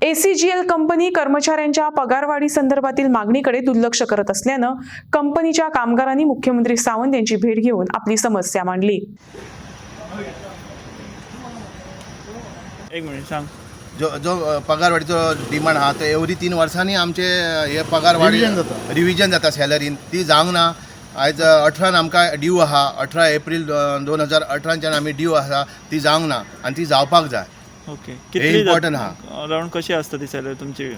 ACGL company कर्मचाऱ्यांच्या पगारवाढी संदर्भातील मागणीकडे दुर्लक्ष करत असल्यानं कंपनीच्या कामगारांनी मुख्यमंत्री सावंत यांची भेट घेऊन आपली समस्या मांडली. एक मिनिट सांग. जो पगारवाढीचो डिमांड हा तो एवरी 3 वर्सांनी आमचे हे पगारवाढी रिव्हिजन जाता सॅलरीन ती जावंक ना. आयज 18 आमकां ड्यू आहा. 18 एप्रील 2018 आमी ड्यू आसा ती जावंक ना आनी ती जावपाक जाय. ओके. हे इम्पॉर्टंट हा. अराउंड कशी असता ती सॅलरी तुमची?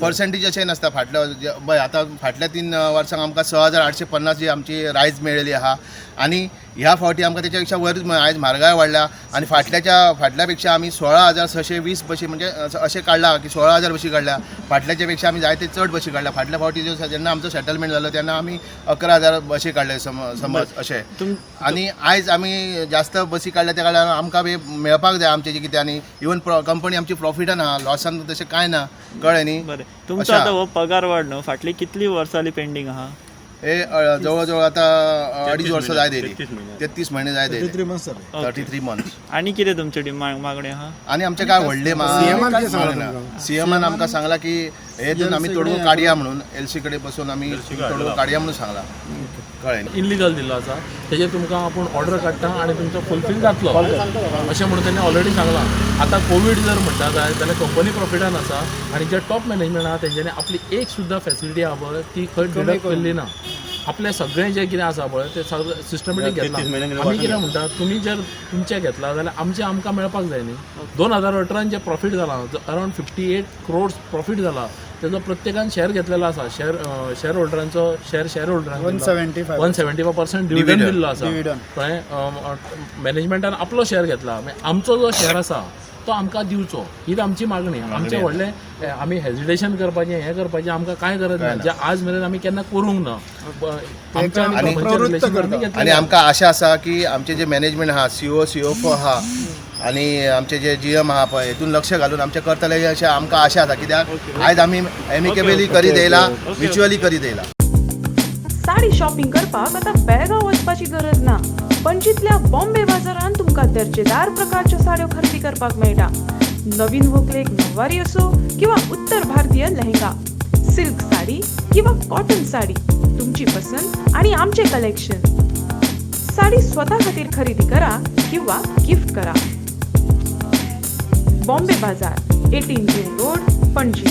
पर्सेंटेज अशें नासता. आतां फाटल्या 3 वर्सांक आमकां 6850 जी आमची रायज मेळिल्ली आहा आनी ह्या फावटी आमकां तेच्या पेक्षा वयर आयज म्हारगाय वाडल्या आनी फाटल्या पेक्षा आमी 16,620 बशी म्हणजे अशें काडला की 16,000 बशी काडल्या. फाटल्याच्या पेक्षा आमी जायते चड बशी काडल्या. फाटल्या फावटी जेन्ना आमचो सेटलमेंट जालो तेन्ना आमी 11,000 बशी काडले समज अशें. आनी आयज आमी जास्त बसी काडल्या त्या कारणान आमकां मेळपाक जाय आमचें कितें. आनी इवन कंपनी आमची प्रॉफिटान आहा, लॉसान तशें कांय ना. कळ्ळें न्ही. बरें. तुमचो आतां हो पगार वाड न्हू फाटली कितली वर्सां जाली पेंडींग आहा? हे जवळ आतां 2.5 वर्सां जाय देली. 33 म्हयने जाय देली. 33 मंथ्स. आनी कितें तुमचे मागणी आहा? आनी आमचे काय व्हडले सीएमान आमकां सांगला की हेतून आमी तोडगो काडया म्हणून LC कडेन बसून आमी तोडगो काडया म्हणून सांगला. कळ्ळें. इल्लिगल दिल्लो आसा तेजेर तुमकां आपूण ऑर्डर काडटा आनी तुमचो फुलफील जातलो अशें म्हणून तेणी ऑलरेडी सांगलां. आतां कोवीड जर म्हणटा जाल्यार कंपनी प्रॉफिटान आसा आनी जे टॉप मॅनेजमेंट आहा तेंच्यांनी आपली एक सुद्दां फॅसिलिटी आहा पळय ती खंय डिडक्ट केल्ली ना. आपलें सगळें जें कितें आसा पळय तें सिस्टमॅटीक घेतलां. आमी कितें म्हणटा तुमी जर तुमचें घेतला जाल्यार आमचें आमकां मेळपाक जाय न्ही. 2018 जे प्रॉफीट जालां अरावंड 58 crores प्रॉफीट जाला तेजो प्रत्येकान शेअर घेतलेलो आसा. शेअर होल्डरांचो शेअर होल्डरांक 175% डिविडंड दिल्लो आसा. कळ्ळें. मॅनेजमेंटान आपलो शेअर घेतला. आमचो जो शेअर आसा तो आमकां दिवचो ही आमची मागणी. आमचें व्हडलें आमी हेजिटेशन करपाचें हें करपाचें आमकां कांय गरज ना. जे आज मेरेन आमी केन्ना करूंक ना. आनी आमकां आशा आसा की आमचे जे मॅनेजमेंट आहा CFO आहा आनी आमचे जे GM आहा पळय हेतून लक्ष घालून आमचे करतले अशें आमकां आशा आसा. कित्याक आयज आमी एमिकेबली करीत येयला, म्युच्युअली करीत येयला. साडी शॉपिंग करपाक आता बेळगांव वचपाची गरज ना. पणजीतल्या बॉम्बे बाजारात तुमका दर्जेदार प्रकारच्या साड्यो खरेदी करपाक मेळटा. नवीन व्हंकलेक नववारी असो किंवा उत्तर भारतीय लेहंगा, सिल्क साडी किंवा कॉटन साडी तुमची पसंत आणि आमचे कलेक्शन. साडी स्वतः खातीर खरेदी करा किंवा गिफ्ट करा. बॉम्बे बाजार 18 जेल रोड, पणजी.